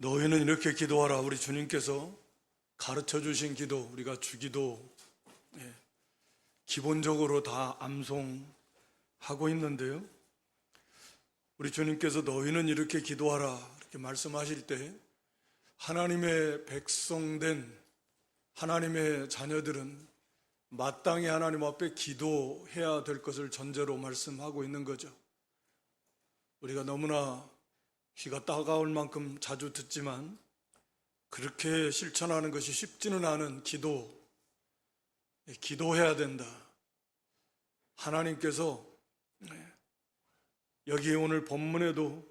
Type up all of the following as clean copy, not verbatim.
너희는 이렇게 기도하라. 우리 주님께서 가르쳐 주신 기도, 우리가 주기도 기본적으로 다 암송하고 있는데요, 우리 주님께서 너희는 이렇게 기도하라 이렇게 말씀하실 때 하나님의 백성된 하나님의 자녀들은 마땅히 하나님 앞에 기도해야 될 것을 전제로 말씀하고 있는 거죠. 우리가 너무나 귀가 따가울 만큼 자주 듣지만 그렇게 실천하는 것이 쉽지는 않은 기도해야 된다. 하나님께서 여기 오늘 본문에도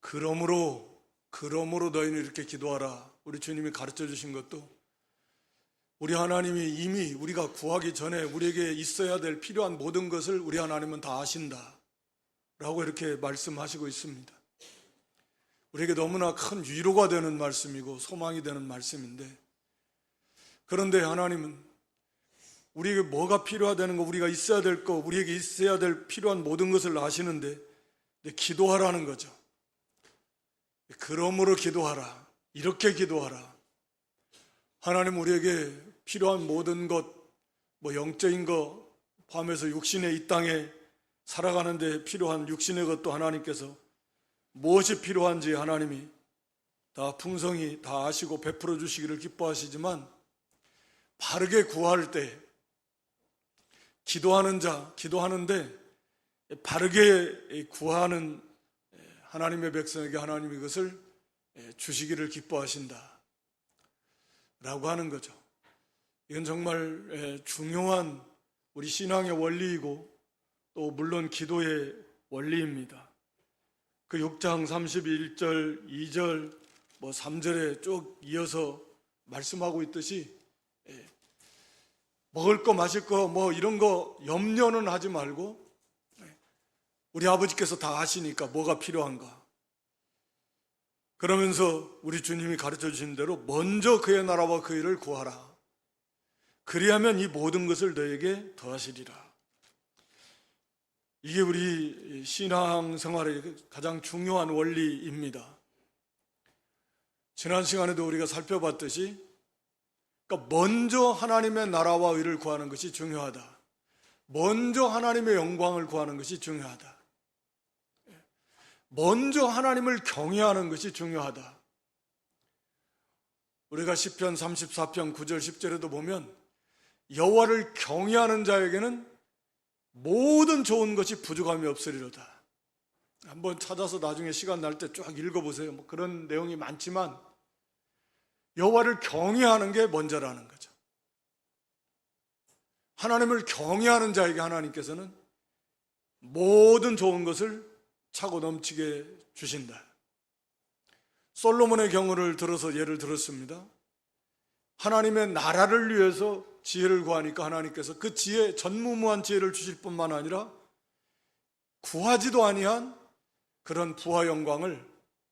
그러므로 너희는 이렇게 기도하라, 우리 주님이 가르쳐 주신 것도 우리 하나님이 이미 우리가 구하기 전에 우리에게 있어야 될 필요한 모든 것을 우리 하나님은 다 아신다 라고 이렇게 말씀하시고 있습니다. 우리에게 너무나 큰 위로가 되는 말씀이고 소망이 되는 말씀인데, 그런데 하나님은 우리에게 뭐가 필요하다는 거, 우리가 있어야 될 거, 우리에게 있어야 될 필요한 모든 것을 아시는데 기도하라는 거죠. 그러므로 기도하라, 이렇게 기도하라. 하나님 우리에게 필요한 모든 것, 영적인 것 포함해서 육신의 이 땅에 살아가는데 필요한 육신의 것도 하나님께서 무엇이 필요한지 하나님이 다 풍성히 다 아시고 베풀어 주시기를 기뻐하시지만, 바르게 구할 때 기도하는데 바르게 구하는 하나님의 백성에게 하나님이 그것을 주시기를 기뻐하신다 라고 하는 거죠. 이건 정말 중요한 우리 신앙의 원리이고 또 물론 기도의 원리입니다. 그 6장 31절, 2절, 3절에 쭉 이어서 말씀하고 있듯이 먹을 거 마실 거 이런 거 염려는 하지 말고 우리 아버지께서 다 아시니까 뭐가 필요한가, 그러면서 우리 주님이 가르쳐 주신 대로 먼저 그의 나라와 그 일을 구하라. 그리하면 이 모든 것을 너에게 더하시리라. 이게 우리 신앙생활의 가장 중요한 원리입니다. 지난 시간에도 우리가 살펴봤듯이, 그러니까 먼저 하나님의 나라와 의를 구하는 것이 중요하다. 먼저 하나님의 영광을 구하는 것이 중요하다. 먼저 하나님을 경외하는 것이 중요하다. 우리가 시편 34편 9절 10절에도 보면 여호와를 경외하는 자에게는 모든 좋은 것이 부족함이 없으리로다. 한번 찾아서 나중에 시간 날 때 쫙 읽어보세요. 그런 내용이 많지만 여호와를 경외하는 게 먼저라는 거죠. 하나님을 경외하는 자에게 하나님께서는 모든 좋은 것을 차고 넘치게 주신다. 솔로몬의 경우를 들어서 예를 들었습니다. 하나님의 나라를 위해서 지혜를 구하니까 하나님께서 그 지혜, 전무후무한 지혜를 주실 뿐만 아니라 구하지도 아니한 그런 부와 영광을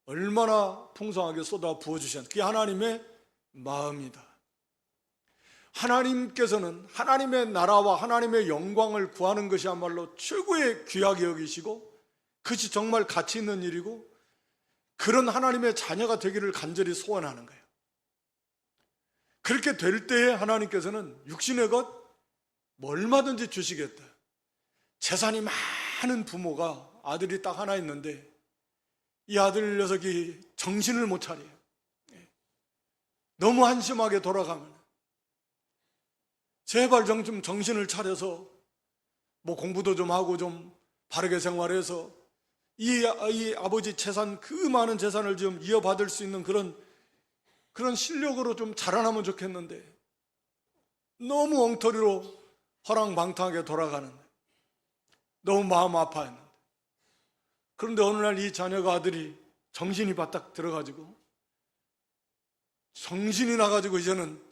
얼마나 풍성하게 쏟아 부어주셨는지, 그게 하나님의 마음이다. 하나님께서는 하나님의 나라와 하나님의 영광을 구하는 것이야말로 최고의 귀하게 여기시고 그것이 정말 가치 있는 일이고, 그런 하나님의 자녀가 되기를 간절히 소원하는 거예요. 그렇게 될 때에 하나님께서는 육신의 것 얼마든지 주시겠다. 재산이 많은 부모가 아들이 딱 하나 있는데 이 아들 녀석이 정신을 못 차려요. 너무 한심하게 돌아가면 제발 좀 정신을 차려서 공부도 좀 하고 좀 바르게 생활해서 이 아버지 재산, 그 많은 재산을 좀 이어받을 수 있는 그런 실력으로 좀 자라나면 좋겠는데 너무 엉터리로 허랑방탕하게 돌아가는, 너무 마음 아파했는데, 그런데 어느 날 이 자녀가 아들이 정신이 바짝 들어가지고 정신이 나가지고 이제는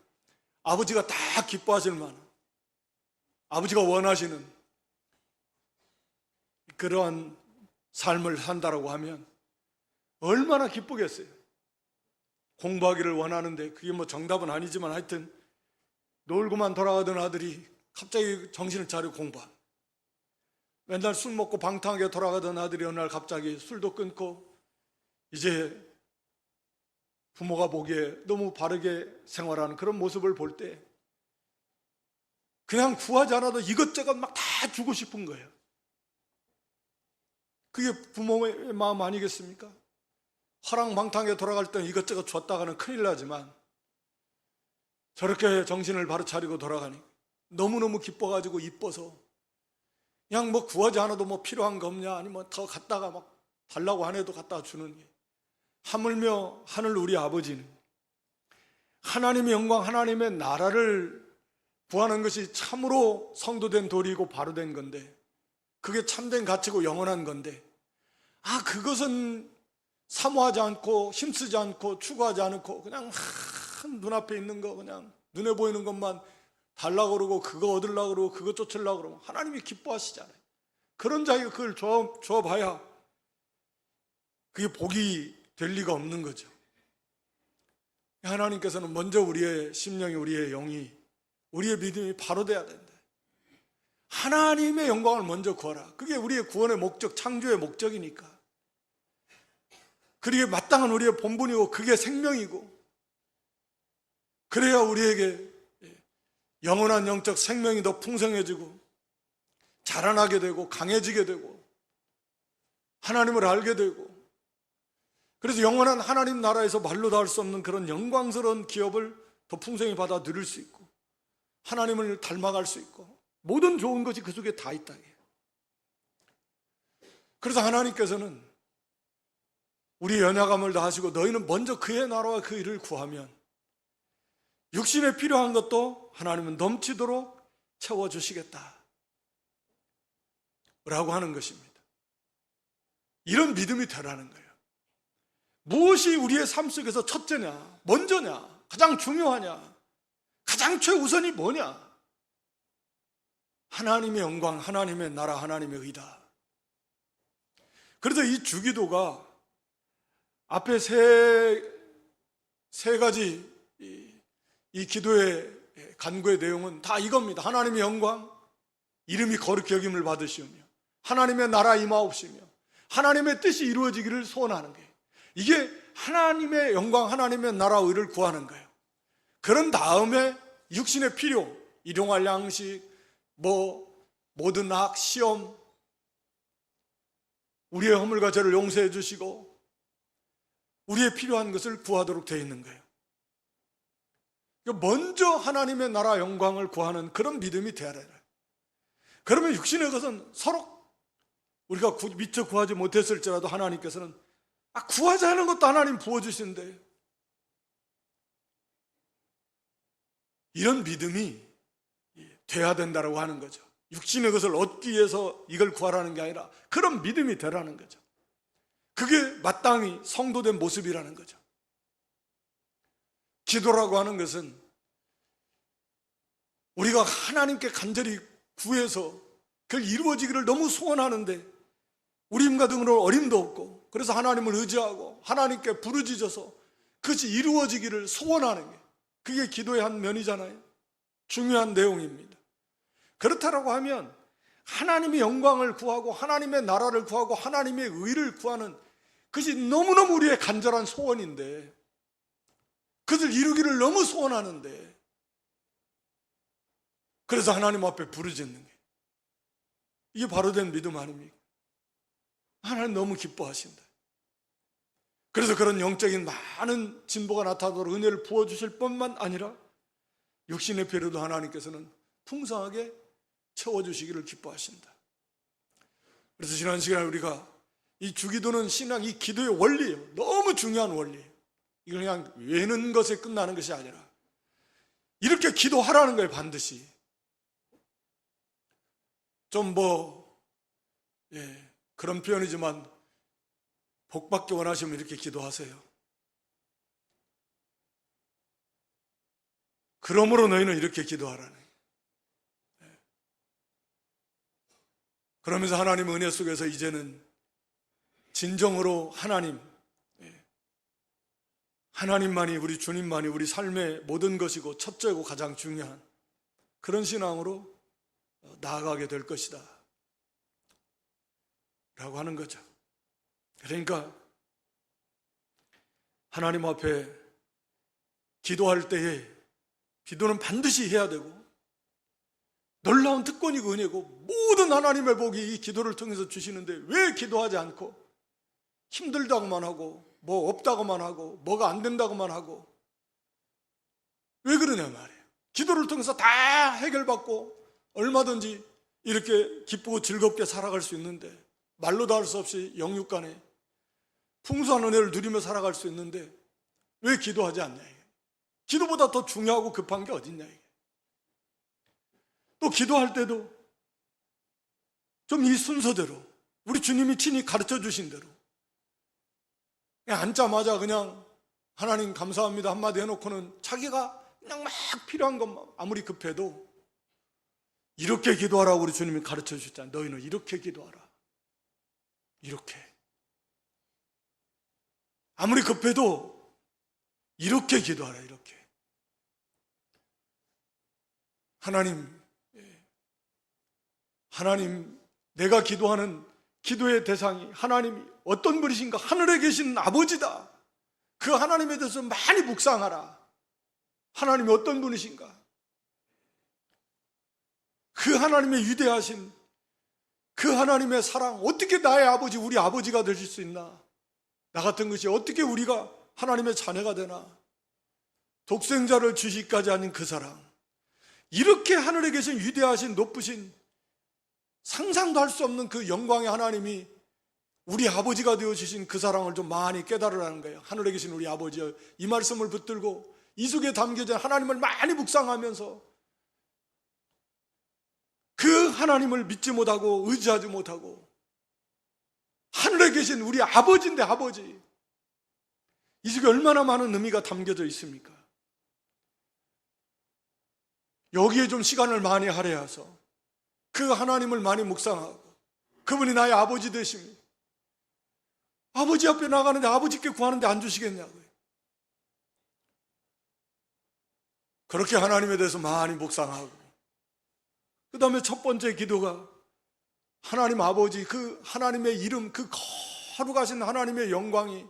아버지가 다 기뻐하실 만한, 아버지가 원하시는 그러한 삶을 산다라고 하면 얼마나 기쁘겠어요. 공부하기를 원하는데 그게 정답은 아니지만 하여튼 놀고만 돌아가던 아들이 갑자기 정신을 차리고 공부한, 맨날 술 먹고 방탕하게 돌아가던 아들이 어느 날 갑자기 술도 끊고 이제 부모가 보기에 너무 바르게 생활하는 그런 모습을 볼 때 그냥 구하지 않아도 이것저것 막 다 주고 싶은 거예요. 그게 부모의 마음 아니겠습니까? 허랑방탕에 돌아갈 때 이것저것 줬다가는 큰일 나지만 저렇게 정신을 바로 차리고 돌아가니 너무너무 기뻐가지고 이뻐서 그냥 뭐 구하지 않아도 뭐 필요한 거 없냐, 아니면 더 갖다가 막 달라고 안 해도 갖다가 주는 게, 하물며 하늘 우리 아버지는 하나님의 영광, 하나님의 나라를 구하는 것이 참으로 성도된 도리이고 바로된 건데, 그게 참된 가치고 영원한 건데, 그것은 사모하지 않고 힘쓰지 않고 추구하지 않고 그냥 눈앞에 있는 거, 그냥 눈에 보이는 것만 달라고 그러고 그거 얻으려고 그러고 그거 쫓으려고 그러면 하나님이 기뻐하시잖아요. 그런 자에게 그걸 줘봐야 그게 복이 될 리가 없는 거죠. 하나님께서는 먼저 우리의 심령이, 우리의 영이, 우리의 믿음이 바로 돼야 된다. 하나님의 영광을 먼저 구하라. 그게 우리의 구원의 목적, 창조의 목적이니까. 그게 마땅한 우리의 본분이고 그게 생명이고, 그래야 우리에게 영원한 영적 생명이 더 풍성해지고 자라나게 되고 강해지게 되고 하나님을 알게 되고, 그래서 영원한 하나님 나라에서 말로 다 할 수 없는 그런 영광스러운 기업을 더 풍성히 받아 누릴 수 있고 하나님을 닮아갈 수 있고 모든 좋은 것이 그 속에 다 있다. 그래서 하나님께서는 우리 연약함을 다하시고 너희는 먼저 그의 나라와 그 일을 구하면 육신에 필요한 것도 하나님은 넘치도록 채워주시겠다 라고 하는 것입니다. 이런 믿음이 되라는 거예요. 무엇이 우리의 삶 속에서 첫째냐, 먼저냐, 가장 중요하냐, 가장 최우선이 뭐냐? 하나님의 영광, 하나님의 나라, 하나님의 의다. 그래서 이 주기도가 앞에 세 가지 이 기도의 간구의 내용은 다 이겁니다. 하나님의 영광, 이름이 거룩히 여김을 받으시오며 하나님의 나라 임하옵시며 하나님의 뜻이 이루어지기를 소원하는 거예요. 이게 하나님의 영광, 하나님의 나라, 의를 구하는 거예요. 그런 다음에 육신의 필요, 일용할 양식, 모든 악, 시험, 우리의 허물과 죄를 용서해 주시고 우리의 필요한 것을 구하도록 되어 있는 거예요. 먼저 하나님의 나라 영광을 구하는 그런 믿음이 되어야 돼요. 그러면 육신의 것은 서로 우리가 미처 구하지 못했을지라도 하나님께서는 구하지 않은 것도 하나님 부어주신대. 이런 믿음이 돼야 된다고 하는 거죠. 육신의 것을 얻기 위해서 이걸 구하라는 게 아니라 그런 믿음이 되라는 거죠. 그게 마땅히 성도된 모습이라는 거죠. 기도라고 하는 것은 우리가 하나님께 간절히 구해서 그걸 이루어지기를 너무 소원하는데 우림과 등으로 어림도 없고, 그래서 하나님을 의지하고 하나님께 부르짖어서 그것이 이루어지기를 소원하는 게, 그게 기도의 한 면이잖아요. 중요한 내용입니다. 그렇다라고 하면 하나님의 영광을 구하고 하나님의 나라를 구하고 하나님의 의를 구하는 그것이 너무너무 우리의 간절한 소원인데, 그것을 이루기를 너무 소원하는데, 그래서 하나님 앞에 부르짖는 게, 이게 바로 된 믿음 아닙니까? 하나님 너무 기뻐하신다. 그래서 그런 영적인 많은 진보가 나타나도록 은혜를 부어주실 뿐만 아니라 육신의 필요도 하나님께서는 풍성하게 채워주시기를 기뻐하신다. 그래서 지난 시간에 우리가 이 주기도는 신앙, 이 기도의 원리예요. 너무 중요한 원리예요. 이건 그냥 외는 것에 끝나는 것이 아니라 이렇게 기도하라는 거예요. 반드시. 좀 그런 표현이지만 복받기 원하시면 이렇게 기도하세요. 그러므로 너희는 이렇게 기도하라는 거예요. 그러면서 하나님 은혜 속에서 이제는 진정으로 하나님만이, 우리 주님만이 우리 삶의 모든 것이고 첫째고 가장 중요한 그런 신앙으로 나아가게 될 것이다 라고 하는 거죠. 그러니까 하나님 앞에 기도할 때에 기도는 반드시 해야 되고 놀라운 특권이고 은혜고 모든 하나님의 복이 이 기도를 통해서 주시는데 왜 기도하지 않고 힘들다고만 하고 뭐 없다고만 하고 뭐가 안 된다고만 하고 왜 그러냐 말이에요. 기도를 통해서 다 해결받고 얼마든지 이렇게 기쁘고 즐겁게 살아갈 수 있는데 말로도 할 수 없이 영육 간에 풍성한 은혜를 누리며 살아갈 수 있는데 왜 기도하지 않냐 이게. 기도보다 더 중요하고 급한 게 어딨냐 이게. 또 기도할 때도 좀 이 순서대로 우리 주님이 친히 가르쳐 주신 대로 그냥 앉자마자 그냥 하나님 감사합니다 한마디 해놓고는 자기가 그냥 막 필요한 것만 아무리 급해도 이렇게 기도하라고 우리 주님이 가르쳐 주셨잖아요. 너희는 이렇게 기도하라. 이렇게 아무리 급해도 이렇게 기도하라. 이렇게 하나님 내가 기도하는 기도의 대상이 하나님이 어떤 분이신가? 하늘에 계신 아버지다. 그 하나님에 대해서 많이 묵상하라. 하나님이 어떤 분이신가? 그 하나님의 위대하신 그 하나님의 사랑 어떻게 나의 아버지 우리 아버지가 되실 수 있나? 나 같은 것이 어떻게 우리가 하나님의 자녀가 되나? 독생자를 주시기까지 하는 그 사랑 이렇게 하늘에 계신 위대하신 높으신 상상도 할 수 없는 그 영광의 하나님이 우리 아버지가 되어주신 그 사랑을 좀 많이 깨달으라는 거예요. 하늘에 계신 우리 아버지여 이 말씀을 붙들고 이 속에 담겨진 하나님을 많이 묵상하면서 그 하나님을 믿지 못하고 의지하지 못하고 하늘에 계신 우리 아버지인데 아버지 이 속에 얼마나 많은 의미가 담겨져 있습니까? 여기에 좀 시간을 많이 할애해서 그 하나님을 많이 묵상하고 그분이 나의 아버지 되십니다. 아버지 앞에 나가는데 아버지께 구하는데 안 주시겠냐고요. 그렇게 하나님에 대해서 많이 묵상하고 그 다음에 첫 번째 기도가 하나님 아버지 그 하나님의 이름 그 거룩하신 하나님의 영광이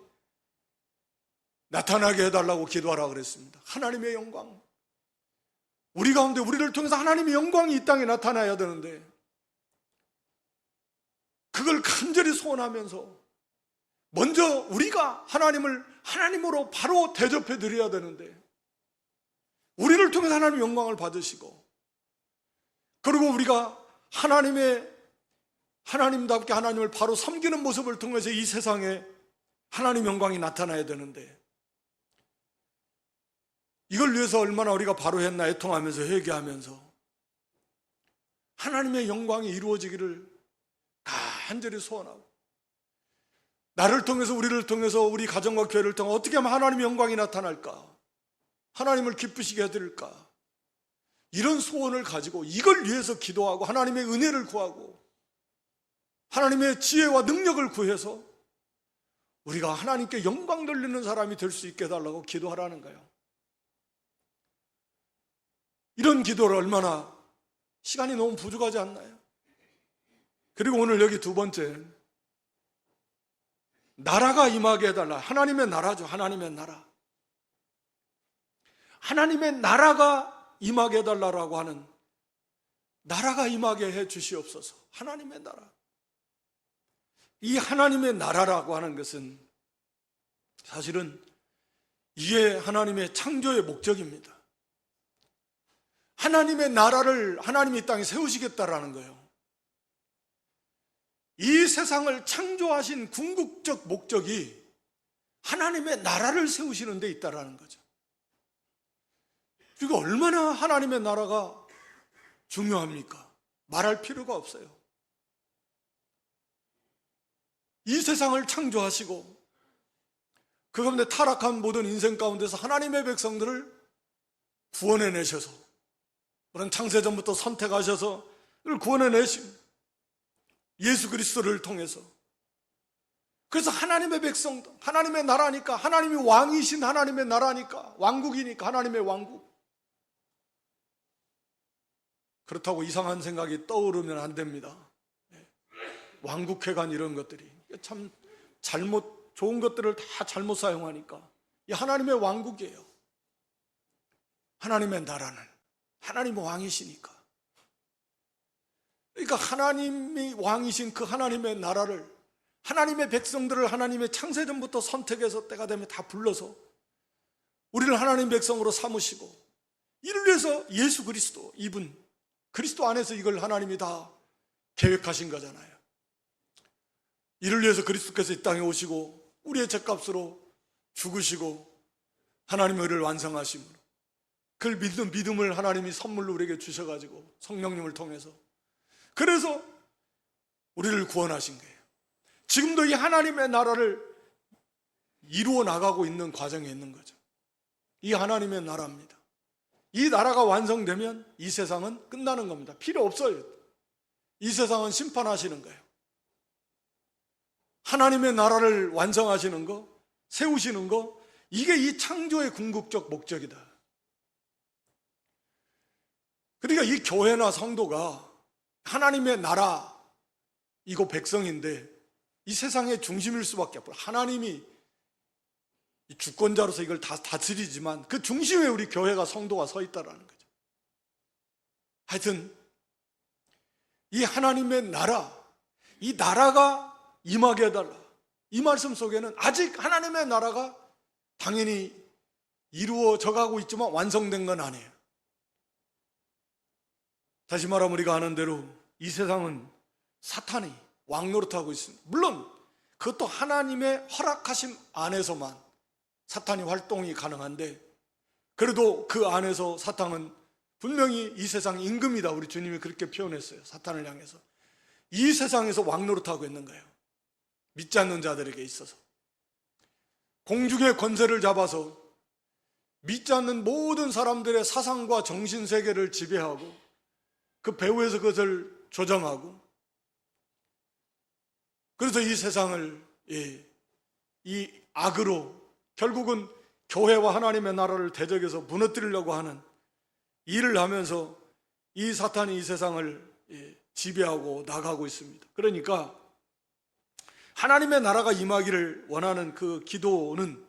나타나게 해달라고 기도하라고 그랬습니다. 하나님의 영광 우리 가운데 우리를 통해서 하나님의 영광이 이 땅에 나타나야 되는데 그걸 간절히 소원하면서 먼저 우리가 하나님을 하나님으로 바로 대접해 드려야 되는데 우리를 통해서 하나님의 영광을 받으시고 그리고 우리가 하나님답게 하나님을 바로 섬기는 모습을 통해서 이 세상에 하나님의 영광이 나타나야 되는데 이걸 위해서 얼마나 우리가 바로 했나 애통하면서 회개하면서 하나님의 영광이 이루어지기를 간절히 소원하고 나를 통해서 우리를 통해서 우리 가정과 교회를 통해 어떻게 하면 하나님의 영광이 나타날까? 하나님을 기쁘시게 해드릴까? 이런 소원을 가지고 이걸 위해서 기도하고 하나님의 은혜를 구하고 하나님의 지혜와 능력을 구해서 우리가 하나님께 영광 돌리는 사람이 될 수 있게 해달라고 기도하라는 거예요. 이런 기도를 얼마나 시간이 너무 부족하지 않나요? 그리고 오늘 여기 두 번째 나라가 임하게 해달라. 하나님의 나라죠. 하나님의 나라. 하나님의 나라가 임하게 해달라고 하는 나라가 임하게 해 주시옵소서. 하나님의 나라. 이 하나님의 나라라고 하는 것은 사실은 이게 하나님의 창조의 목적입니다. 하나님의 나라를 하나님이 이 땅에 세우시겠다라는 거예요. 이 세상을 창조하신 궁극적 목적이 하나님의 나라를 세우시는 데 있다라는 거죠. 그리고 얼마나 하나님의 나라가 중요합니까? 말할 필요가 없어요. 이 세상을 창조하시고 그 가운데 타락한 모든 인생 가운데서 하나님의 백성들을 구원해내셔서 그런 창세전부터 선택하셔서 그를 구원해내신 예수 그리스도를 통해서 그래서 하나님의 백성, 하나님의 나라니까 하나님이 왕이신 하나님의 나라니까 왕국이니까 하나님의 왕국. 그렇다고 이상한 생각이 떠오르면 안 됩니다. 왕국회관 이런 것들이 참 좋은 것들을 다 잘못 사용하니까 이 하나님의 왕국이에요. 하나님의 나라는 하나님 왕이시니까. 그러니까 하나님이 왕이신 그 하나님의 나라를, 하나님의 백성들을 하나님의 창세전부터 선택해서 때가 되면 다 불러서 우리를 하나님 백성으로 삼으시고, 이를 위해서 예수 그리스도, 이분 그리스도 안에서 이걸 하나님이 다 계획하신 거잖아요. 이를 위해서 그리스도께서 이 땅에 오시고 우리의 죗값으로 죽으시고 하나님의 의를 완성하심으로 그걸 믿는 믿음을 하나님이 선물로 우리에게 주셔가지고 성령님을 통해서, 그래서 우리를 구원하신 거예요. 지금도 이 하나님의 나라를 이루어 나가고 있는 과정에 있는 거죠. 이 하나님의 나라입니다. 이 나라가 완성되면 이 세상은 끝나는 겁니다. 필요 없어요. 이 세상은 심판하시는 거예요. 하나님의 나라를 완성하시는 거, 세우시는 거, 이게 이 창조의 궁극적 목적이다. 그러니까 이 교회나 성도가 하나님의 나라이고 백성인데 이 세상의 중심일 수밖에 없어요. 하나님이 주권자로서 이걸 다 다스리지만 그 중심에 우리 교회가, 성도가 서 있다라는 거죠. 하여튼 이 하나님의 나라, 이 나라가 임하게 해달라, 이 말씀 속에는 아직 하나님의 나라가 당연히 이루어져 가고 있지만 완성된 건 아니에요. 다시 말하면 우리가 아는 대로 이 세상은 사탄이 왕노릇하고 있습니다. 물론 그것도 하나님의 허락하심 안에서만 사탄이 활동이 가능한데, 그래도 그 안에서 사탄은 분명히 이 세상 임금이다. 우리 주님이 그렇게 표현했어요. 사탄을 향해서 이 세상에서 왕노릇하고 있는 거예요. 믿지 않는 자들에게 있어서 공중의 권세를 잡아서 믿지 않는 모든 사람들의 사상과 정신세계를 지배하고 그 배후에서 그것을 조정하고, 그래서 이 세상을 이 악으로 결국은 교회와 하나님의 나라를 대적해서 무너뜨리려고 하는 일을 하면서 이 사탄이 이 세상을 지배하고 나가고 있습니다. 그러니까 하나님의 나라가 임하기를 원하는 그 기도는,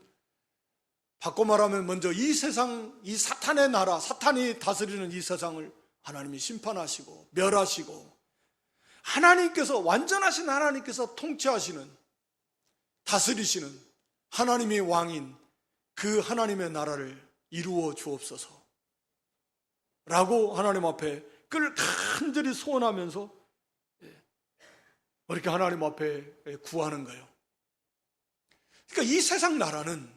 바꿔 말하면 먼저 이 세상, 이 사탄의 나라, 사탄이 다스리는 이 세상을 하나님이 심판하시고 멸하시고, 하나님께서, 완전하신 하나님께서 통치하시는, 다스리시는 하나님의 왕인 그 하나님의 나라를 이루어 주옵소서 라고 하나님 앞에 그를 간절히 소원하면서 이렇게 하나님 앞에 구하는 거예요. 그러니까 이 세상 나라는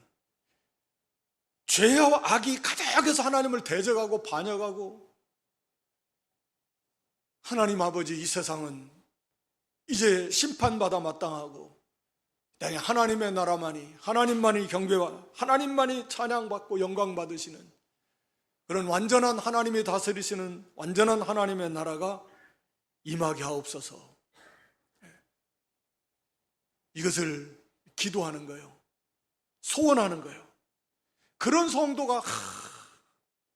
죄와 악이 가득해서 하나님을 대적하고 반역하고, 하나님 아버지, 이 세상은 이제 심판받아 마땅하고 하나님의 나라만이, 하나님만이 경배와 하나님만이 찬양받고 영광받으시는 그런 완전한 하나님이 다스리시는 완전한 하나님의 나라가 임하게 하옵소서. 이것을 기도하는 거예요. 소원하는 거예요. 그런 성도가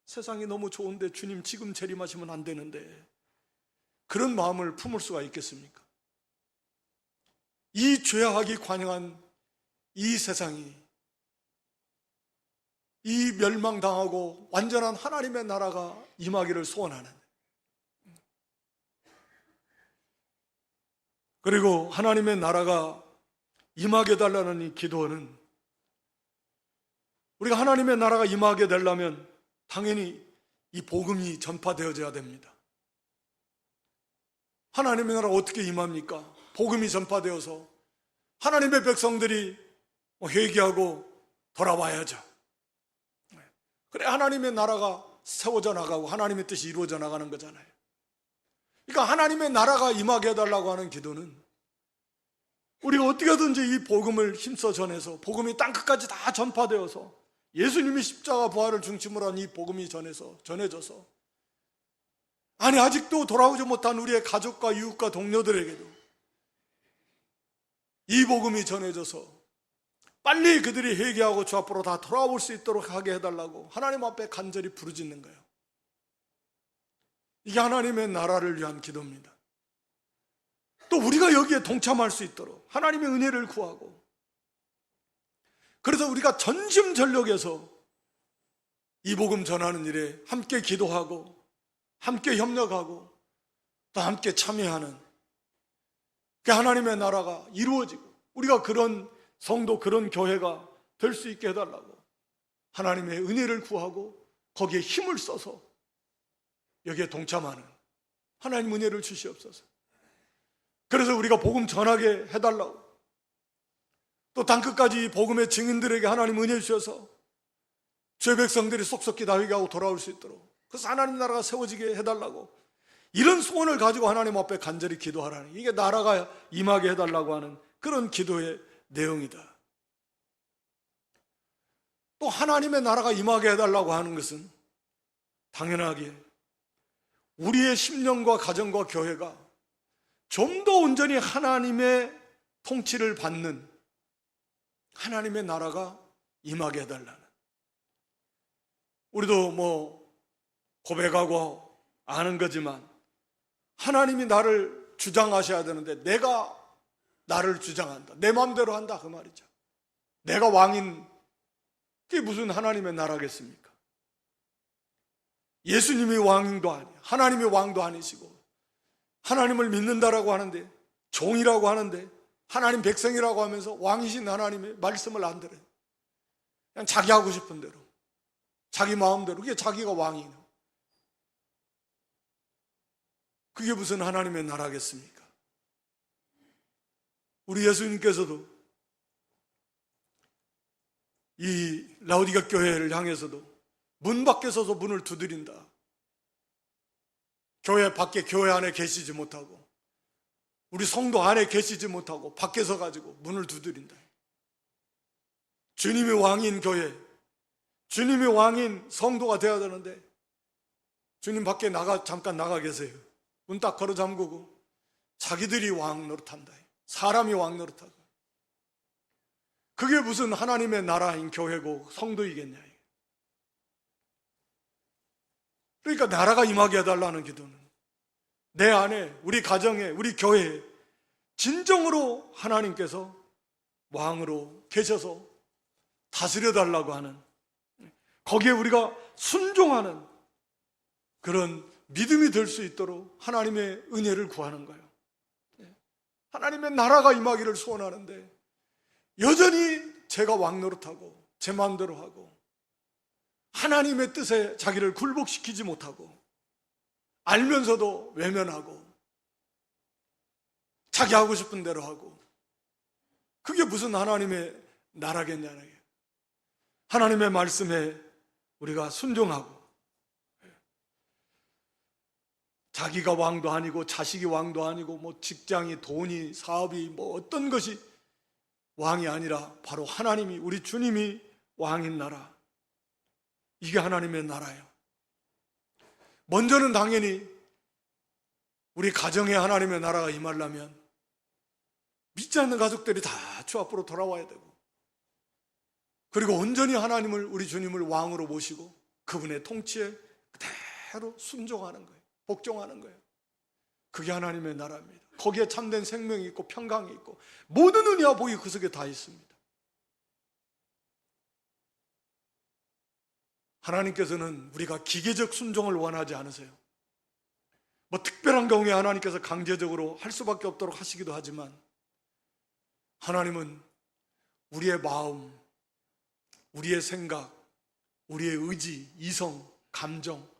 세상이 너무 좋은데 주님 지금 재림하시면 안 되는데, 그런 마음을 품을 수가 있겠습니까? 이 죄악이 관영한 이 세상이, 이 멸망당하고 완전한 하나님의 나라가 임하기를 소원하는, 그리고 하나님의 나라가 임하게 달라는 이 기도는, 우리가 하나님의 나라가 임하게 되려면 당연히 이 복음이 전파되어져야 됩니다. 하나님의 나라가 어떻게 임합니까? 복음이 전파되어서 하나님의 백성들이 회개하고 돌아와야죠. 그래 하나님의 나라가 세워져 나가고 하나님의 뜻이 이루어져 나가는 거잖아요. 그러니까 하나님의 나라가 임하게 해달라고 하는 기도는 우리가 어떻게든지 이 복음을 힘써 전해서, 복음이 땅끝까지 다 전파되어서 예수님이 십자가 부활을 중심으로 한 이 복음이 전해져서, 아니 아직도 돌아오지 못한 우리의 가족과 이웃과 동료들에게도 이 복음이 전해져서 빨리 그들이 회개하고 주 앞으로 다 돌아올 수 있도록 하게 해달라고 하나님 앞에 간절히 부르짖는 거예요. 이게 하나님의 나라를 위한 기도입니다. 또 우리가 여기에 동참할 수 있도록 하나님의 은혜를 구하고, 그래서 우리가 전심전력에서 이 복음 전하는 일에 함께 기도하고 함께 협력하고 또 함께 참여하는 그 하나님의 나라가 이루어지고 우리가 그런 성도, 그런 교회가 될 수 있게 해달라고 하나님의 은혜를 구하고 거기에 힘을 써서 여기에 동참하는 하나님 은혜를 주시옵소서. 그래서 우리가 복음 전하게 해달라고 또 땅끝까지 복음의 증인들에게 하나님 은혜 주셔서 주의 백성들이 속속히 다윗에게 하고 돌아올 수 있도록, 그래서 하나님 나라가 세워지게 해달라고 이런 소원을 가지고 하나님 앞에 간절히 기도하라는, 이게 나라가 임하게 해달라고 하는 그런 기도의 내용이다. 또 하나님의 나라가 임하게 해달라고 하는 것은 당연하게 우리의 심령과 가정과 교회가 좀 더 온전히 하나님의 통치를 받는 하나님의 나라가 임하게 해달라는, 우리도 뭐 고백하고 아는 거지만 하나님이 나를 주장하셔야 되는데 내가 나를 주장한다, 내 마음대로 한다, 그 말이죠. 내가 왕인, 그게 무슨 하나님의 나라겠습니까? 예수님이 왕도 아니에요. 하나님이 왕도 아니시고 하나님을 믿는다라고 하는데, 종이라고 하는데, 하나님 백성이라고 하면서 왕이신 하나님의 말씀을 안 들어요. 그냥 자기 하고 싶은 대로, 자기 마음대로, 그게 자기가 왕이에요. 그게 무슨 하나님의 나라겠습니까? 우리 예수님께서도 이 라오디가 교회를 향해서도 문 밖에 서서 문을 두드린다, 교회 밖에, 교회 안에 계시지 못하고 우리 성도 안에 계시지 못하고 밖에 서 가지고 문을 두드린다. 주님이 왕인 교회, 주님이 왕인 성도가 되어야 되는데 주님 밖에 잠깐 나가 계세요. 문 딱 걸어 잠그고 자기들이 왕 노릇한다, 사람이 왕 노릇하고. 그게 무슨 하나님의 나라인 교회고 성도이겠냐. 그러니까 나라가 임하게 해달라는 기도는 내 안에, 우리 가정에, 우리 교회에 진정으로 하나님께서 왕으로 계셔서 다스려달라고 하는, 거기에 우리가 순종하는 그런 믿음이 될 수 있도록 하나님의 은혜를 구하는 거예요. 하나님의 나라가 임하기를 소원하는데 여전히 제가 왕 노릇하고 제 마음대로 하고 하나님의 뜻에 자기를 굴복시키지 못하고 알면서도 외면하고 자기 하고 싶은 대로 하고, 그게 무슨 하나님의 나라겠냐는 거예요. 하나님의 말씀에 우리가 순종하고, 자기가 왕도 아니고 자식이 왕도 아니고 뭐 직장이, 돈이, 사업이, 뭐 어떤 것이 왕이 아니라 바로 하나님이, 우리 주님이 왕인 나라, 이게 하나님의 나라예요. 먼저는 당연히 우리 가정에 하나님의 나라가 임하려면 믿지 않는 가족들이 다 주 앞으로 돌아와야 되고, 그리고 온전히 하나님을, 우리 주님을 왕으로 모시고 그분의 통치에 그대로 순종하는 거예요. 복종하는 거예요. 그게 하나님의 나라입니다. 거기에 참된 생명이 있고 평강이 있고 모든 은혜와 복이 그 속에 다 있습니다. 하나님께서는 우리가 기계적 순종을 원하지 않으세요. 뭐 특별한 경우에 하나님께서 강제적으로 할 수밖에 없도록 하시기도 하지만, 하나님은 우리의 마음, 우리의 생각, 우리의 의지, 이성, 감정,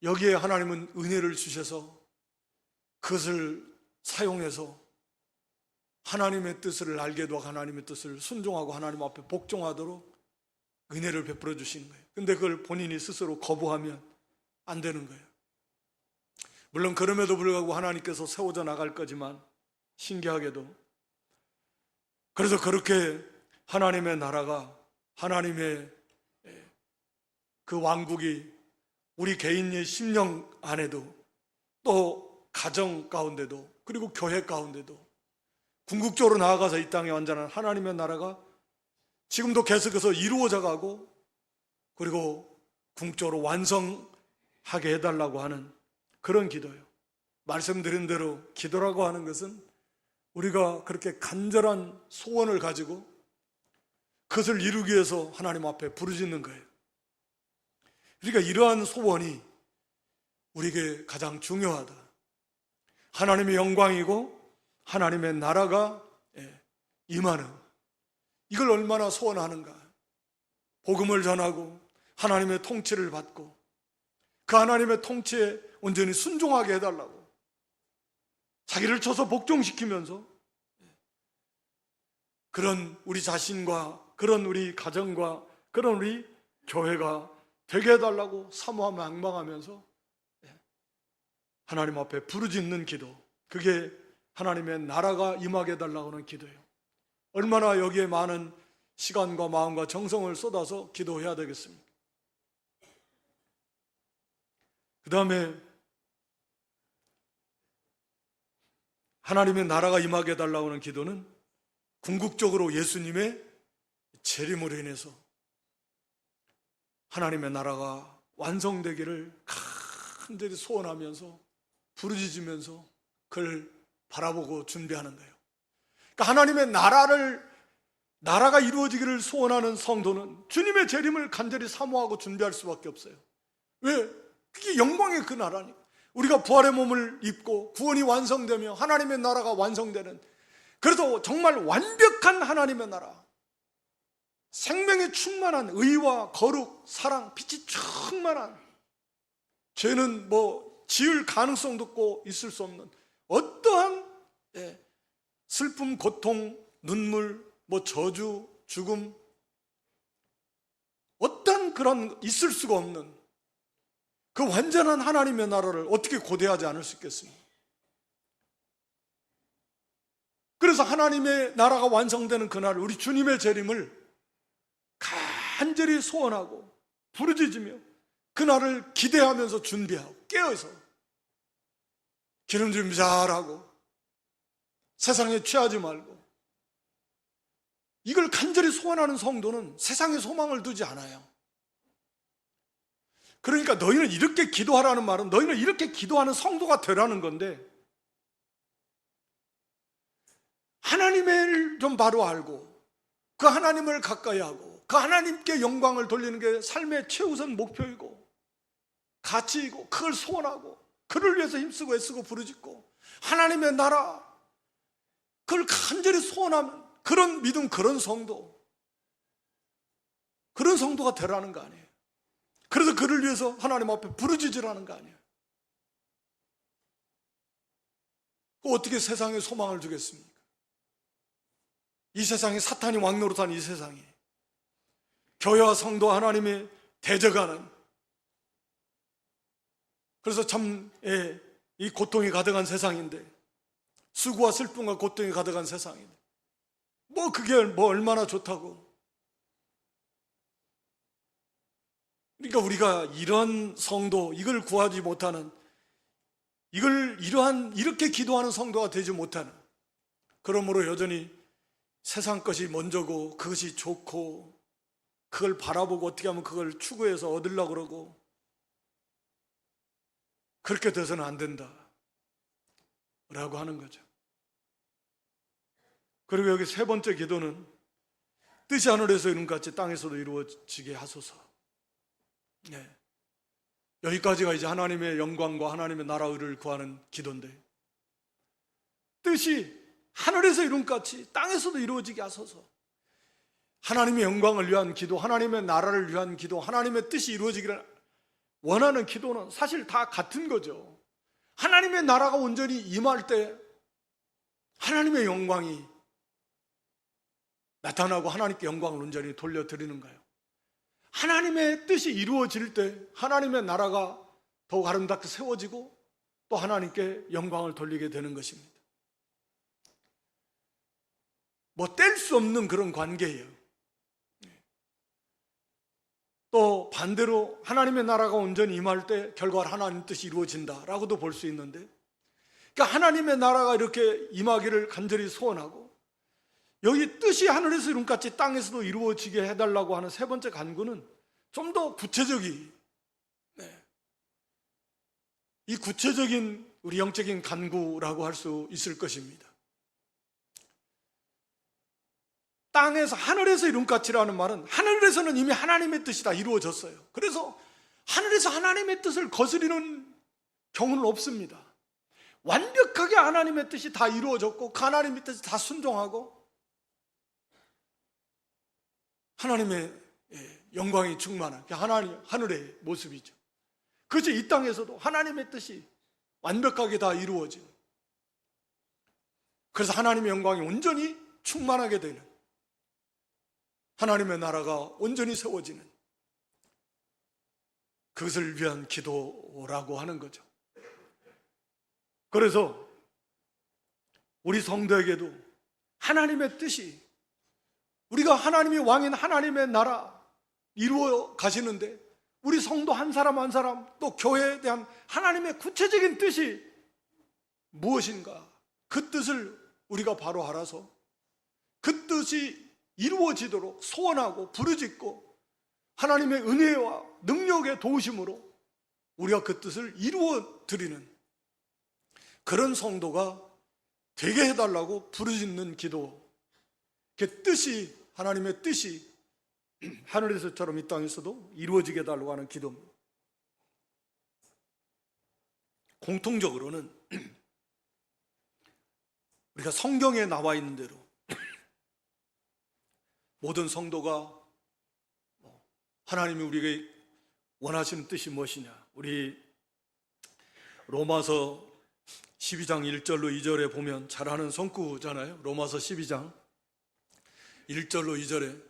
여기에 하나님은 은혜를 주셔서 그것을 사용해서 하나님의 뜻을 알게도 하고 하나님의 뜻을 순종하고 하나님 앞에 복종하도록 은혜를 베풀어 주시는 거예요. 근데 그걸 본인이 스스로 거부하면 안 되는 거예요. 물론 그럼에도 불구하고 하나님께서 세워져 나갈 거지만, 신기하게도 그래서 그렇게 하나님의 나라가, 하나님의 그 왕국이 우리 개인의 심령 안에도, 또 가정 가운데도, 그리고 교회 가운데도 궁극적으로 나아가서 이 땅에 완전한 하나님의 나라가 지금도 계속해서 이루어져 가고, 그리고 궁극적으로 완성하게 해달라고 하는 그런 기도예요. 말씀드린 대로 기도라고 하는 것은 우리가 그렇게 간절한 소원을 가지고 그것을 이루기 위해서 하나님 앞에 부르짖는 거예요. 그러니까 이러한 소원이 우리에게 가장 중요하다. 하나님의 영광이고 하나님의 나라가 임하는, 이걸 얼마나 소원하는가. 복음을 전하고 하나님의 통치를 받고 그 하나님의 통치에 온전히 순종하게 해달라고 자기를 쳐서 복종시키면서 그런 우리 자신과 그런 우리 가정과 그런 우리 교회가 되게 해달라고 사모하며 앙망하면서 하나님 앞에 부르짖는 기도, 그게 하나님의 나라가 임하게 해달라고 하는 기도예요. 얼마나 여기에 많은 시간과 마음과 정성을 쏟아서 기도해야 되겠습니까? 그 다음에 하나님의 나라가 임하게 해달라고 하는 기도는 궁극적으로 예수님의 재림으로 인해서 하나님의 나라가 완성되기를 간절히 소원하면서 부르짖으면서 그걸 바라보고 준비하는 거예요. 그러니까 하나님의 나라가 이루어지기를 소원하는 성도는 주님의 재림을 간절히 사모하고 준비할 수밖에 없어요. 왜? 그게 영광의 그 나라니까. 우리가 부활의 몸을 입고 구원이 완성되며 하나님의 나라가 완성되는, 그래서 정말 완벽한 하나님의 나라, 생명에 충만한 의와 거룩, 사랑, 빛이 충만한, 죄는 지을 가능성도 없고 있을 수 없는 어떠한 슬픔, 고통, 눈물, 저주, 죽음, 어떠한 그런 있을 수가 없는 그 완전한 하나님의 나라를 어떻게 고대하지 않을 수 있겠습니까? 그래서 하나님의 나라가 완성되는 그날 우리 주님의 재림을 간절히 소원하고 부르짖으며 그날을 기대하면서 준비하고 깨어서 기름 좀 잘하고 세상에 취하지 말고, 이걸 간절히 소원하는 성도는 세상에 소망을 두지 않아요. 그러니까 너희는 이렇게 기도하라는 말은 너희는 이렇게 기도하는 성도가 되라는 건데, 하나님을 좀 바로 알고 그 하나님을 가까이 하고 그 하나님께 영광을 돌리는 게 삶의 최우선 목표이고 가치이고, 그걸 소원하고 그를 위해서 힘쓰고 애쓰고 부르짖고 하나님의 나라, 그걸 간절히 소원하면 그런 믿음, 그런 성도가 되라는 거 아니에요. 그래서 그를 위해서 하나님 앞에 부르짖으라는 거 아니에요. 어떻게 세상에 소망을 주겠습니까? 이 세상에 사탄이 왕노릇한 이 세상에 교회와 성도 하나님이 대적하는, 그래서 참 이 고통이 가득한 세상인데, 수고와 슬픔과 고통이 가득한 세상인데 그게 얼마나 좋다고. 그러니까 우리가 이런 성도, 이걸 구하지 못하는, 이렇게 기도하는 성도가 되지 못하는, 그러므로 여전히 세상 것이 먼저고 그것이 좋고 그걸 바라보고 어떻게 하면 그걸 추구해서 얻으려고 그러고, 그렇게 돼서는 안 된다 라고 하는 거죠. 그리고 여기 세 번째 기도는 뜻이 하늘에서 이룬같이 땅에서도 이루어지게 하소서. 여기까지가 이제 하나님의 영광과 하나님의 나라를 구하는 기도인데, 뜻이 하늘에서 이룬같이 땅에서도 이루어지게 하소서. 하나님의 영광을 위한 기도, 하나님의 나라를 위한 기도, 하나님의 뜻이 이루어지기를 원하는 기도는 사실 다 같은 거죠. 하나님의 나라가 온전히 임할 때 하나님의 영광이 나타나고 하나님께 영광을 온전히 돌려드리는 거예요. 하나님의 뜻이 이루어질 때 하나님의 나라가 더욱 아름답게 세워지고 또 하나님께 영광을 돌리게 되는 것입니다. 뗄 수 없는 그런 관계예요. 또 반대로 하나님의 나라가 온전히 임할 때 결과로 하나님 뜻이 이루어진다라고도 볼 수 있는데, 그러니까 하나님의 나라가 이렇게 임하기를 간절히 소원하고 여기 뜻이 하늘에서 이룬같이 땅에서도 이루어지게 해달라고 하는 세 번째 간구는 좀 더 구체적인, 이 구체적인 우리 영적인 간구라고 할 수 있을 것입니다. 땅에서 하늘에서 이룬같이라는 말은 하늘에서는 이미 하나님의 뜻이 다 이루어졌어요. 그래서 하늘에서 하나님의 뜻을 거스리는 경우는 없습니다. 완벽하게 하나님의 뜻이 다 이루어졌고 그 하나님의 뜻이 다 순종하고 하나님의 영광이 충만한 하늘의 모습이죠. 그것이 이 땅에서도 하나님의 뜻이 완벽하게 다 이루어진, 그래서 하나님의 영광이 온전히 충만하게 되는, 하나님의 나라가 온전히 세워지는, 그것을 위한 기도라고 하는 거죠. 그래서 우리 성도에게도 하나님의 뜻이, 우리가 하나님이 왕인 하나님의 나라 이루어 가시는데 우리 성도 한 사람 한 사람, 또 교회에 대한 하나님의 구체적인 뜻이 무엇인가, 그 뜻을 우리가 바로 알아서 그 뜻이 이루어지도록 소원하고 부르짖고 하나님의 은혜와 능력의 도우심으로 우리가 그 뜻을 이루어 드리는 그런 성도가 되게 해달라고 부르짖는 기도, 그 뜻이, 하나님의 뜻이 하늘에서처럼 이 땅에서도 이루어지게 해달라고 하는 기도입니다. 공통적으로는 우리가 성경에 나와 있는 대로 모든 성도가 하나님이 우리에게 원하시는 뜻이 무엇이냐, 우리 로마서 12장 1절로 2절에 보면 잘 아는 성구잖아요. 로마서 12장 1절로 2절에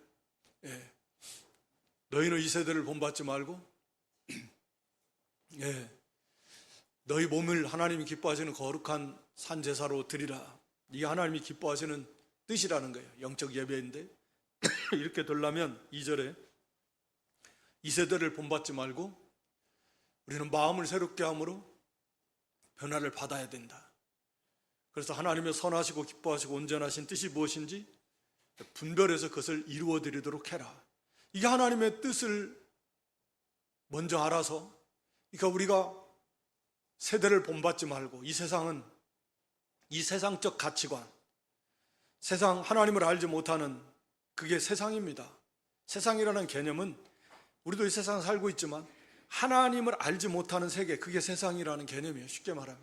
너희는 이 세대를 본받지 말고 너희 몸을 하나님이 기뻐하시는 거룩한 산제사로 드리라. 이게 하나님이 기뻐하시는 뜻이라는 거예요. 영적 예배인데 이렇게 되려면 2절에 이 세대를 본받지 말고 우리는 마음을 새롭게 함으로 변화를 받아야 된다. 그래서 하나님의 선하시고 기뻐하시고 온전하신 뜻이 무엇인지 분별해서 그것을 이루어 드리도록 해라. 이게 하나님의 뜻을 먼저 알아서, 그러니까 우리가 세대를 본받지 말고, 이 세상은 이 세상적 가치관, 세상 하나님을 알지 못하는 그게 세상입니다. 세상이라는 개념은 우리도 이 세상에 살고 있지만 하나님을 알지 못하는 세계, 그게 세상이라는 개념이에요. 쉽게 말하면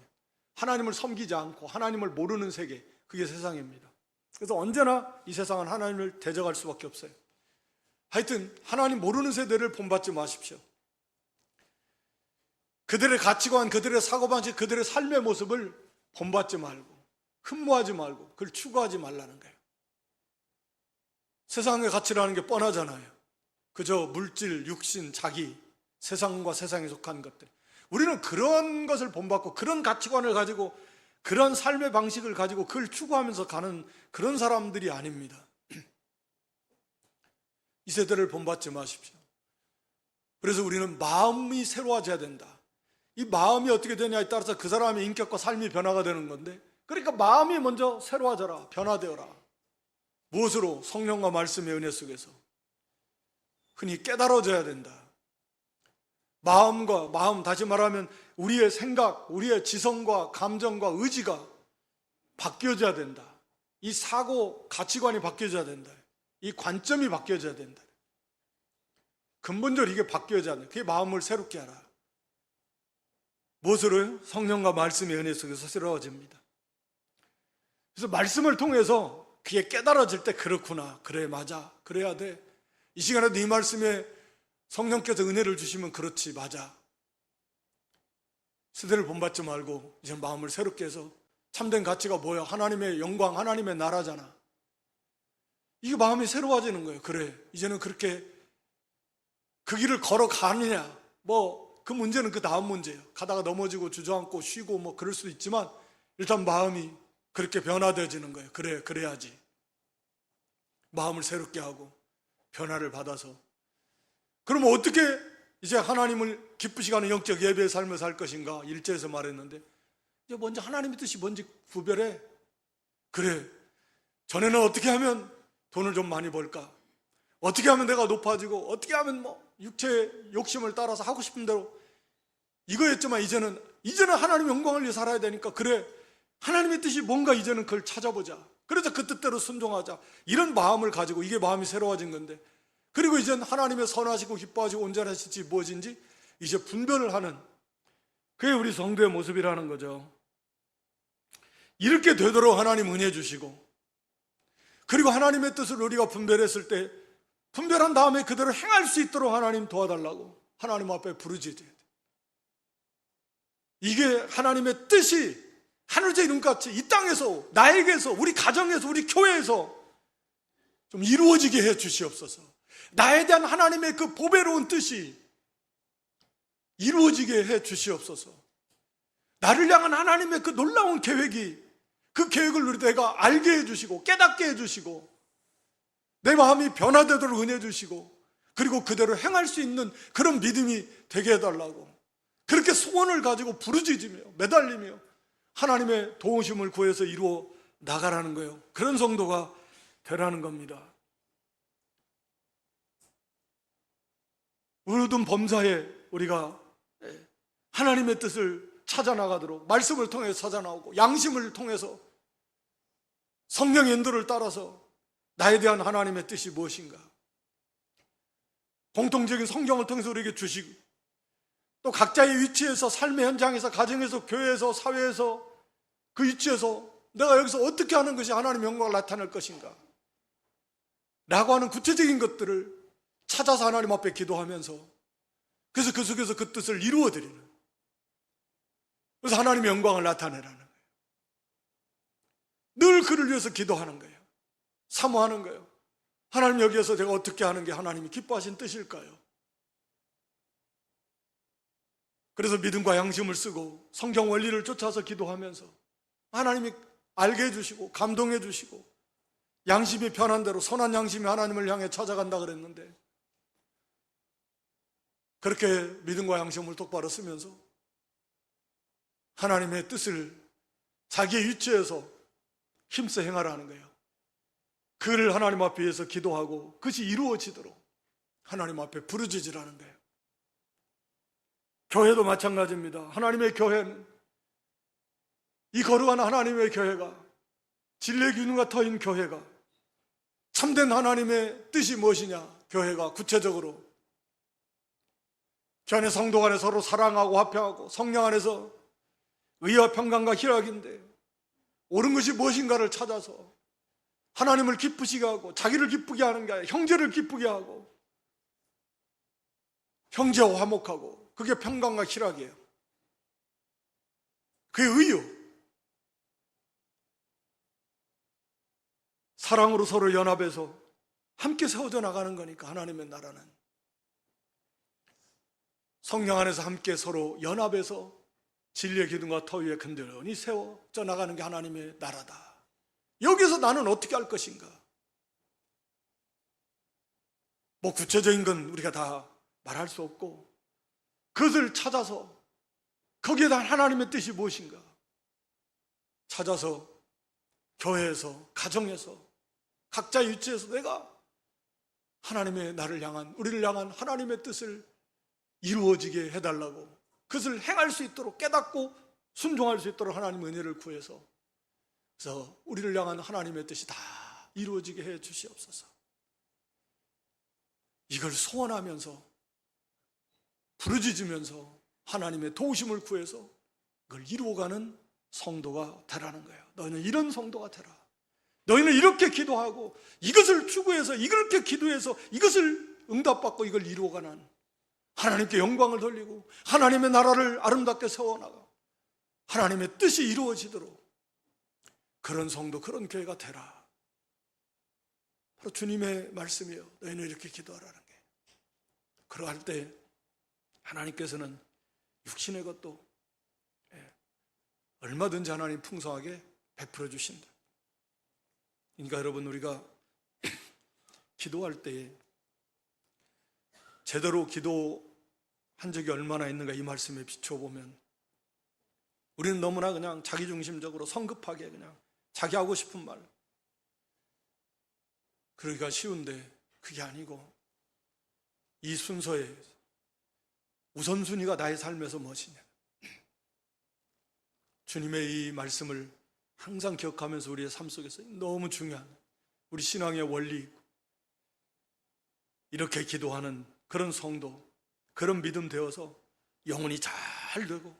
하나님을 섬기지 않고 하나님을 모르는 세계, 그게 세상입니다. 그래서 언제나 이 세상은 하나님을 대적할 수밖에 없어요. 하여튼 하나님 모르는 세대를 본받지 마십시오. 그들의 가치관, 그들의 사고방식, 그들의 삶의 모습을 본받지 말고 흠모하지 말고 그걸 추구하지 말라는 거예요. 세상의 가치라는 게 뻔하잖아요. 그저 물질, 육신, 자기, 세상과 세상에 속한 것들. 우리는 그런 것을 본받고 그런 가치관을 가지고 그런 삶의 방식을 가지고 그걸 추구하면서 가는 그런 사람들이 아닙니다. 이 세대를 본받지 마십시오. 그래서 우리는 마음이 새로워져야 된다. 이 마음이 어떻게 되냐에 따라서 그 사람의 인격과 삶이 변화가 되는 건데, 그러니까 마음이 먼저 새로워져라, 변화되어라. 무엇으로? 성령과 말씀의 은혜 속에서 흔히 깨달아져야 된다. 마음, 다시 말하면 우리의 생각, 우리의 지성과 감정과 의지가 바뀌어져야 된다. 이 사고, 가치관이 바뀌어져야 된다. 이 관점이 바뀌어져야 된다. 근본적으로 이게 바뀌어져야 된다. 그게 마음을 새롭게 하라. 무엇으로요? 성령과 말씀의 은혜 속에서 새로워집니다. 그래서 말씀을 통해서 그게 깨달아질 때, 그렇구나, 그래, 맞아, 그래야 돼. 이 시간에도 이 말씀에 성령께서 은혜를 주시면 그렇지, 맞아. 세대를 본받지 말고 이제 마음을 새롭게 해서 참된 가치가 뭐야? 하나님의 영광, 하나님의 나라잖아. 이게 마음이 새로워지는 거예요. 그래, 이제는 그렇게 그 길을 걸어가느냐, 그 문제는 그 다음 문제예요. 가다가 넘어지고 주저앉고 쉬고 그럴 수도 있지만 일단 마음이 그렇게 변화되어지는 거예요. 그래, 그래야지. 마음을 새롭게 하고 변화를 받아서, 그러면 어떻게 이제 하나님을 기쁘시게 하는 영적 예배의 삶을 살 것인가? 1절에서 말했는데, 이제 먼저 하나님의 뜻이 뭔지 구별해. 그래, 전에는 어떻게 하면 돈을 좀 많이 벌까? 어떻게 하면 내가 높아지고, 어떻게 하면 육체의 욕심을 따라서 하고 싶은 대로 이거였지만, 이제는 하나님의 영광을 위해 살아야 되니까, 그래, 하나님의 뜻이 뭔가 이제는 그걸 찾아보자. 그래서 그 뜻대로 순종하자. 이런 마음을 가지고, 이게 마음이 새로워진 건데, 그리고 이제는 하나님의 선하시고 기뻐하시고 온전하실지 무엇인지 이제 분별을 하는, 그게 우리 성도의 모습이라는 거죠. 이렇게 되도록 하나님 은혜 주시고, 그리고 하나님의 뜻을 우리가 분별했을 때 분별한 다음에 그대로 행할 수 있도록 하나님 도와달라고 하나님 앞에 부르짖어야 돼. 이게 하나님의 뜻이 하늘의 이름같이 이 땅에서, 나에게서, 우리 가정에서, 우리 교회에서 좀 이루어지게 해 주시옵소서. 나에 대한 하나님의 그 보배로운 뜻이 이루어지게 해 주시옵소서. 나를 향한 하나님의 그 놀라운 계획이, 그 계획을 내가 알게 해 주시고 깨닫게 해 주시고 내 마음이 변화되도록 은혜 주시고, 그리고 그대로 행할 수 있는 그런 믿음이 되게 해달라고, 그렇게 소원을 가지고 부르짖으며 매달리며 하나님의 도우심을 구해서 이루어 나가라는 거예요. 그런 성도가 되라는 겁니다. 모든 범사에 우리가 하나님의 뜻을 찾아나가도록 말씀을 통해서 찾아나오고, 양심을 통해서 성령의 인도를 따라서 나에 대한 하나님의 뜻이 무엇인가, 공통적인 성경을 통해서 우리에게 주시고, 또 각자의 위치에서, 삶의 현장에서, 가정에서, 교회에서, 사회에서, 그 위치에서 내가 여기서 어떻게 하는 것이 하나님의 영광을 나타낼 것인가 라고 하는 구체적인 것들을 찾아서 하나님 앞에 기도하면서, 그래서 그 속에서 그 뜻을 이루어드리는, 그래서 하나님의 영광을 나타내라는 거예요. 늘 그를 위해서 기도하는 거예요. 사모하는 거예요. 하나님, 여기에서 제가 어떻게 하는 게 하나님이 기뻐하신 뜻일까요? 그래서 믿음과 양심을 쓰고 성경 원리를 쫓아서 기도하면서 하나님이 알게 해주시고 감동해 주시고, 양심이 편한 대로 선한 양심이 하나님을 향해 찾아간다 그랬는데, 그렇게 믿음과 양심을 똑바로 쓰면서 하나님의 뜻을 자기의 위치에서 힘써 행하라는 거예요. 그를 하나님 앞에 위해서 기도하고 그것이 이루어지도록 하나님 앞에 부르짖으라는 거예요. 교회도 마찬가지입니다. 하나님의 교회는, 이 거룩한 하나님의 교회가, 진리의 기준과 터인 교회가, 참된 하나님의 뜻이 무엇이냐, 교회가 구체적으로 그 안에 성도 간에 서로 사랑하고 화평하고 성령 안에서 의와 평강과 희락인데, 옳은 것이 무엇인가를 찾아서 하나님을 기쁘시게 하고 자기를 기쁘게 하는 게 아니라 형제를 기쁘게 하고 형제와 화목하고, 그게 평강과 희락이에요. 그게 의요. 사랑으로 서로 연합해서 함께 세워져 나가는 거니까. 하나님의 나라는 성령 안에서 함께 서로 연합해서 진리의 기둥과 터 위에 근대련히 세워져 나가는 게 하나님의 나라다. 여기서 나는 어떻게 할 것인가? 뭐 구체적인 건 우리가 다 말할 수 없고, 그것을 찾아서 거기에 대한 하나님의 뜻이 무엇인가 찾아서 교회에서, 가정에서, 각자의 위치에서 내가 하나님의 나를 향한, 우리를 향한 하나님의 뜻을 이루어지게 해달라고, 그것을 행할 수 있도록, 깨닫고 순종할 수 있도록 하나님 은혜를 구해서, 그래서 우리를 향한 하나님의 뜻이 다 이루어지게 해 주시옵소서. 이걸 소원하면서 부르짖으면서 하나님의 도우심을 구해서 그걸 이루어가는 성도가 되라는 거예요. 너희는 이런 성도가 되라. 너희는 이렇게 기도하고 이것을 추구해서, 이렇게 기도해서 이것을 응답받고 이걸 이루어가는, 하나님께 영광을 돌리고 하나님의 나라를 아름답게 세워나가 하나님의 뜻이 이루어지도록 그런 성도, 그런 교회가 되라. 바로 주님의 말씀이에요. 너희는 이렇게 기도하라는 게. 그러할 때 하나님께서는 육신의 것도 얼마든지 하나님 풍성하게 베풀어 주신다. 그러니까 여러분, 우리가 기도할 때 제대로 기도한 적이 얼마나 있는가, 이 말씀에 비춰보면 우리는 너무나 그냥 자기중심적으로 성급하게 그냥 자기 하고 싶은 말, 그러기가 쉬운데 그게 아니고, 이 순서에 우선순위가 나의 삶에서 무엇이냐, 주님의 이 말씀을 항상 기억하면서 우리의 삶 속에서 너무 중요한 우리 신앙의 원리, 이렇게 기도하는 그런 성도, 그런 믿음 되어서 영혼이 잘 되고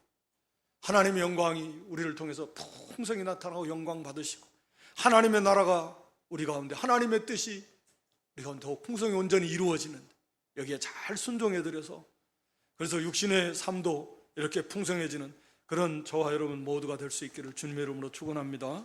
하나님의 영광이 우리를 통해서 풍성히 나타나고 영광 받으시고 하나님의 나라가 우리 가운데, 하나님의 뜻이 우리 가운데 더욱 풍성히 온전히 이루어지는, 여기에 잘 순종해드려서 그래서 육신의 삶도 이렇게 풍성해지는 그런 저와 여러분 모두가 될 수 있기를 주님의 이름으로 축원합니다.